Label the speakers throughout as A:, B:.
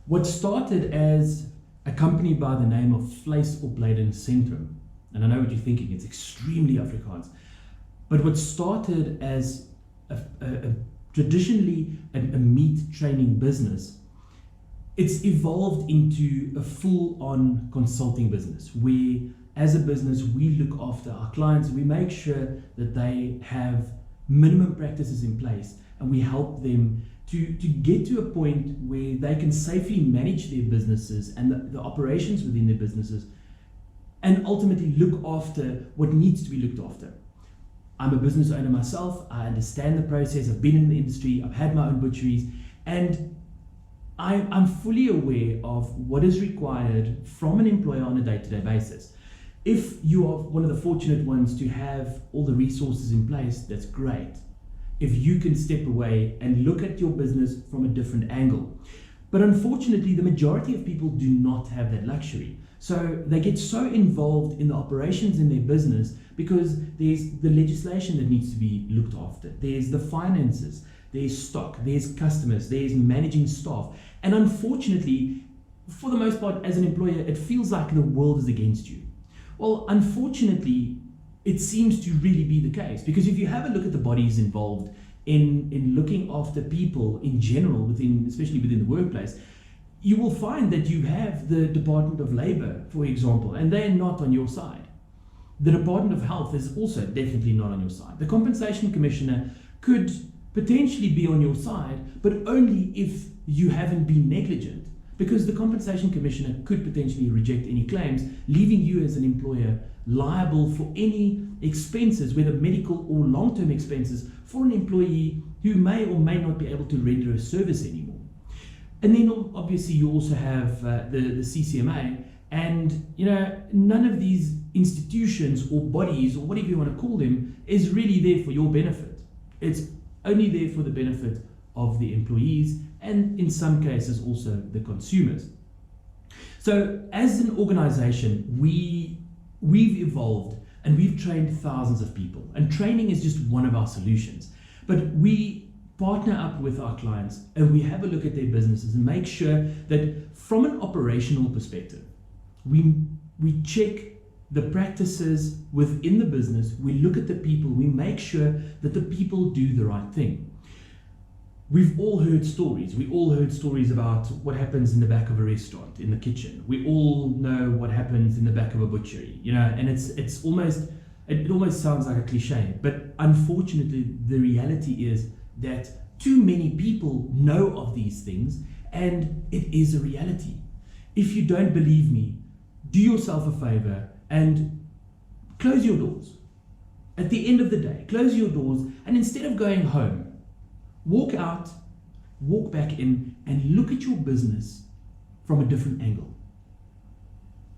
A: What started as a company by the name of Vleis op Leiden Centrum, and I know what you're thinking, it's extremely Afrikaans, but what started as traditionally a meat training business, it's evolved into a full-on consulting business where, as a business, we look after our clients. We make sure that they have minimum practices in place, and we help them to get to a point where they can safely manage their businesses and the operations within their businesses, and ultimately look after what needs to be looked after. I'm a business owner myself. I understand the process. I've been in the industry. I've had my own butcheries, and I'm fully aware of what is required from an employer on a day-to-day basis. If you are one of the fortunate ones to have all the resources in place, that's great. If you can step away and look at your business from a different angle. But unfortunately, the majority of people do not have that luxury. So they get so involved in the operations in their business because there's the legislation that needs to be looked after. There's the finances, there's stock, there's customers, there's managing staff. And unfortunately, for the most part, as an employer, it feels like the world is against you. Well, unfortunately, it seems to really be the case, because if you have a look at the bodies involved in looking after people in general, especially within the workplace, you will find that you have the Department of Labor, for example, and they're not on your side. The Department of Health is also definitely not on your side. The Compensation Commissioner could potentially be on your side, but only if you haven't been negligent, because the Compensation Commissioner could potentially reject any claims, leaving you as an employer liable for any expenses, whether medical or long-term expenses, for an employee who may or may not be able to render a service anymore. And then obviously you also have the CCMA, and none of these institutions or bodies, or whatever you want to call them, is really there for your benefit. It's only there for the benefit of the employees, and in some cases also the consumers. So as an organization, we've evolved and we've trained thousands of people, and training is just one of our solutions. But we partner up with our clients and we have a look at their businesses and make sure that from an operational perspective, we check the practices within the business, we look at the people, we make sure that the people do the right thing. We've all heard stories. We all heard stories about what happens in the back of a restaurant, in the kitchen. We all know what happens in the back of a butchery, and it almost sounds like a cliche, but unfortunately the reality is that too many people know of these things, and it is a reality. If you don't believe me, do yourself a favor and close your doors. At the end of the day, close your doors, and instead of going home, walk out, walk back in, and look at your business from a different angle.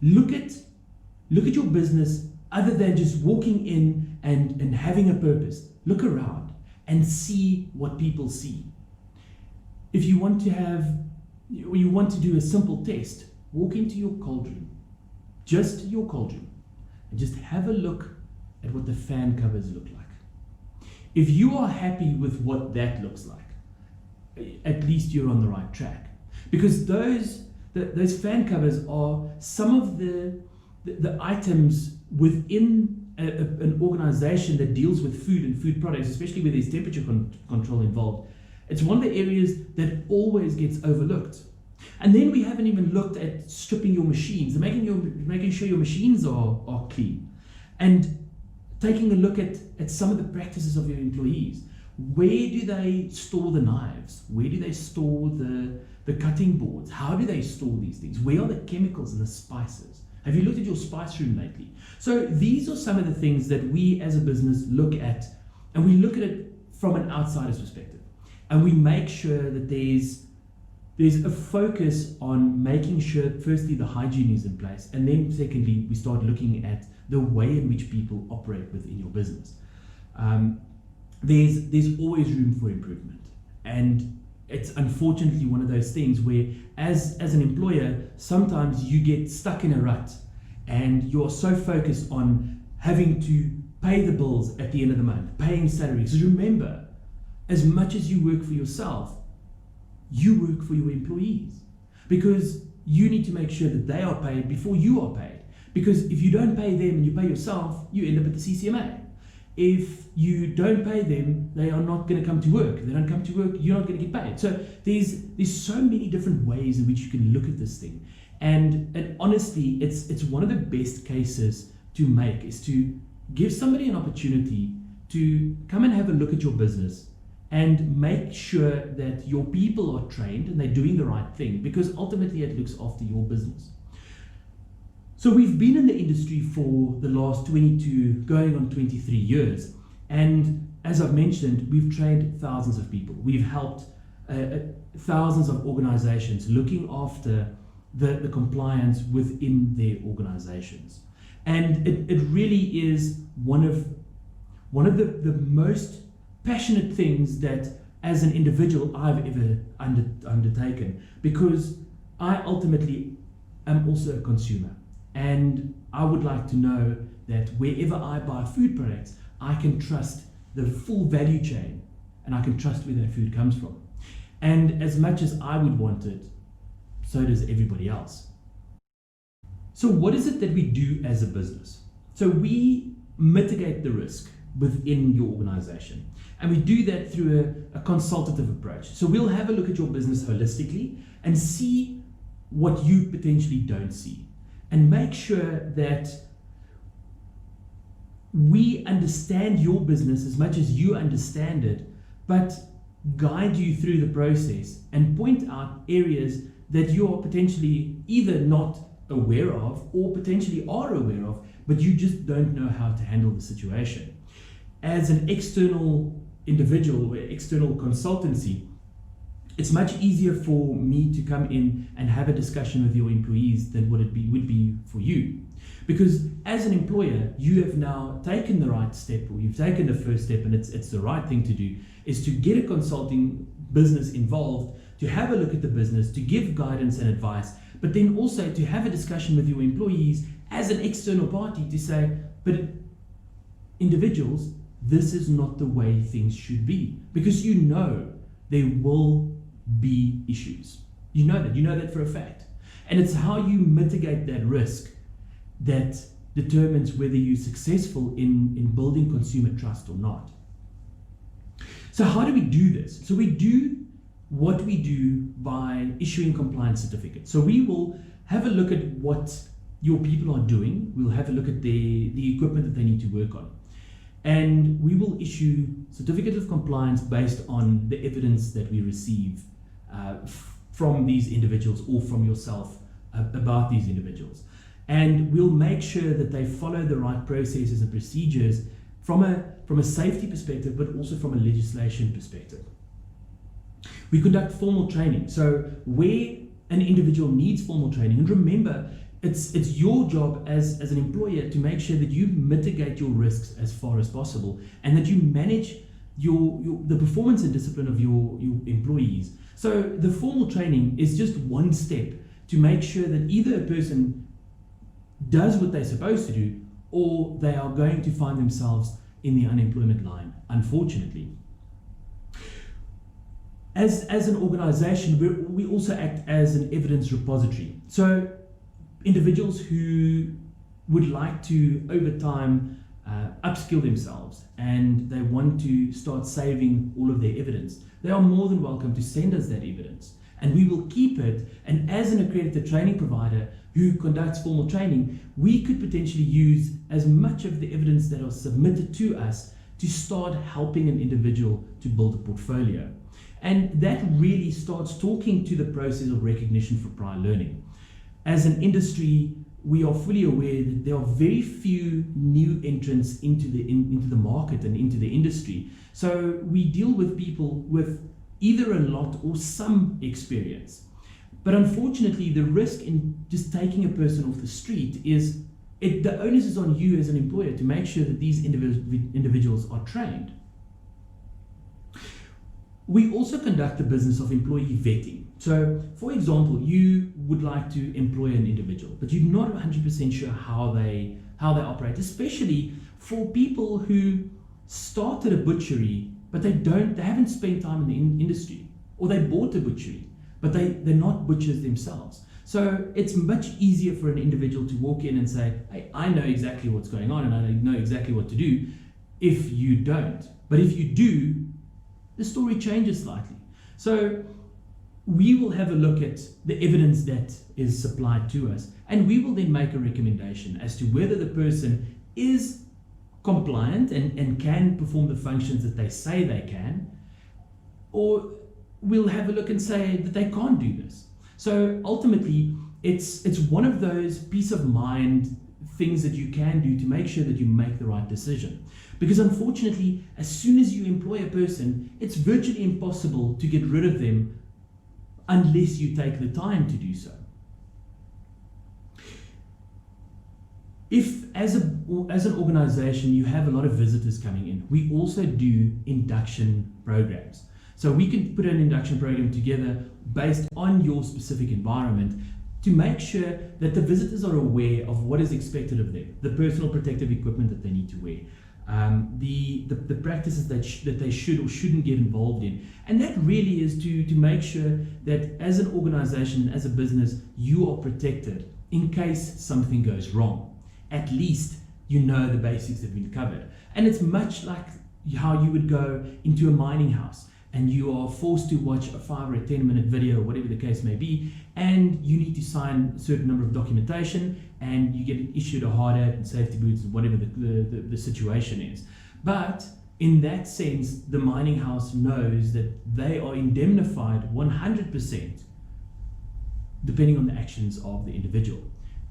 A: Look at your business other than just walking in and having a purpose. Look around and see what people see. If you want to do a simple test, walk into your cauldron, just your cauldron, and just have a look at what the fan covers look like. If you are happy with what that looks like, at least you're on the right track, because those fan covers are some of the items within an organization that deals with food and food products, especially where there's temperature control involved. It's one of the areas that always gets overlooked. And then we haven't even looked at stripping your machines, making sure your machines are clean, and taking a look at some of the practices of your employees. Where do they store the knives? Where do they store the cutting boards? How do they store these things? Where are the chemicals and the spices? Have you looked at your spice room lately? So these are some of the things that we as a business look at, and we look at it from an outsider's perspective. And we make sure that there's a focus on making sure, firstly, the hygiene is in place, and then secondly, we start looking at the way in which people operate within your business. There's always room for improvement, and it's unfortunately one of those things where as an employer, sometimes you get stuck in a rut and you're so focused on having to pay the bills at the end of the month, paying salaries. So remember, as much as you work for yourself, you work for your employees. because you need to make sure that they are paid before you are paid. Because if you don't pay them and you pay yourself, you end up at the CCMA. If you don't pay them, they are not going to come to work. If they don't come to work, you're not going to get paid. So there's so many different ways in which you can look at this thing. And honestly, it's one of the best cases to make, is to give somebody an opportunity to come and have a look at your business and make sure that your people are trained and they're doing the right thing, because ultimately it looks after your business. So we've been in the industry for the last 22, going on 23 years. And as I've mentioned, we've trained thousands of people. We've helped thousands of organizations looking after the compliance within their organizations. And it really is one of the most passionate things that as an individual I've ever undertaken, because I ultimately am also a consumer. And I would like to know that wherever I buy food products, I can trust the full value chain and I can trust where that food comes from. And as much as I would want it, so does everybody else. So what is it that we do as a business? So we mitigate the risk within your organization. And we do that through a consultative approach. So we'll have a look at your business holistically and see what you potentially don't see, and make sure that we understand your business as much as you understand it, but guide you through the process and point out areas that you are potentially either not aware of or potentially are aware of, but you just don't know how to handle the situation. As an external individual or external consultancy, it's much easier for me to come in and have a discussion with your employees than what it would be for you. Because as an employer, you have now taken the right step, or you've taken the first step, and it's the right thing to do, is to get a consulting business involved, to have a look at the business, to give guidance and advice, but then also to have a discussion with your employees as an external party to say, but individuals, this is not the way things should be, because you know there will be issues. You know that for a fact. And it's how you mitigate that risk that determines whether you're successful in building consumer trust or not. So how do we do this? So we do what we do by issuing compliance certificates. So we will have a look at what your people are doing. We'll have a look at the equipment that they need to work on. And we will issue certificates of compliance based on the evidence that we receive from these individuals or from yourself about these individuals. And we'll make sure that they follow the right processes and procedures from a safety perspective, but also from a legislation perspective. We conduct formal training. So where an individual needs formal training, and remember, it's your job as an employer to make sure that you mitigate your risks as far as possible, and that you manage the performance and discipline of your employees. So the formal training is just one step to make sure that either a person does what they're supposed to do, or they are going to find themselves in the unemployment line, unfortunately. As an organization, we also act as an evidence repository. So individuals who would like to, over time, upskill themselves and they want to start saving all of their evidence, they are more than welcome to send us that evidence, and we will keep it. And as an accredited training provider who conducts formal training, we could potentially use as much of the evidence that are submitted to us to start helping an individual to build a portfolio. And that really starts talking to the process of recognition for prior learning. As an industry, we are fully aware that there are very few new entrants into the market and into the industry. So we deal with people with either a lot or some experience. But unfortunately, the risk in just taking a person off the street is the onus is on you as an employer to make sure that these individuals are trained. We also conduct the business of employee vetting. So, for example, you would like to employ an individual, but you're not 100% sure how they operate, especially for people who started a butchery, but they haven't spent time in the industry, or they bought a butchery, but they're not butchers themselves. So it's much easier for an individual to walk in and say, hey, I know exactly what's going on and I know exactly what to do, if you don't. But if you do, the story changes slightly. So we will have a look at the evidence that is supplied to us, and we will then make a recommendation as to whether the person is compliant and can perform the functions that they say they can, or we'll have a look and say that they can't do this. So ultimately, it's one of those peace of mind things that you can do to make sure that you make the right decision. Because unfortunately, as soon as you employ a person, it's virtually impossible to get rid of them unless you take the time to do so. If, as an organization, you have a lot of visitors coming in, we also do induction programs. So we can put an induction program together based on your specific environment to make sure that the visitors are aware of what is expected of them, the personal protective equipment that they need to wear, the practices that they should or shouldn't get involved in. And that really is to make sure that as an organization, as a business, you are protected in case something goes wrong. At least you know the basics have been covered. And it's much like how you would go into a mining house and you are forced to watch a 5 or a 10-minute video, whatever the case may be, and you need to sign a certain number of documentation, and you get issued a hard hat and safety boots, whatever the situation is. But in that sense, the mining house knows that they are indemnified 100%, depending on the actions of the individual.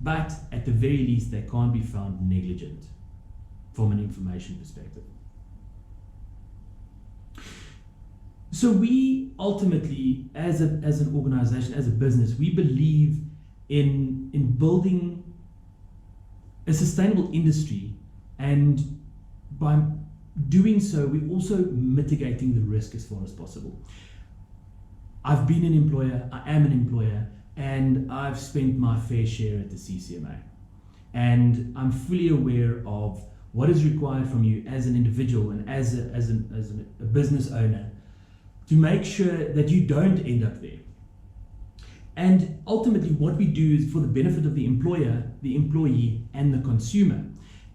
A: But at the very least, they can't be found negligent from an information perspective. So we ultimately, as an organization, as a business, we believe in building a sustainable industry, and by doing so, we're also mitigating the risk as far as possible. I've been an employer, I am an employer, and I've spent my fair share at the CCMA. And I'm fully aware of what is required from you as an individual and as a business owner, to make sure that you don't end up there. And ultimately what we do is for the benefit of the employer, the employee, and the consumer.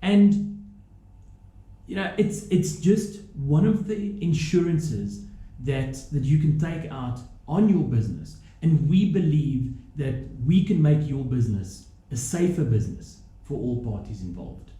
A: And it's just one of the insurances that you can take out on your business. And we believe that we can make your business a safer business for all parties involved.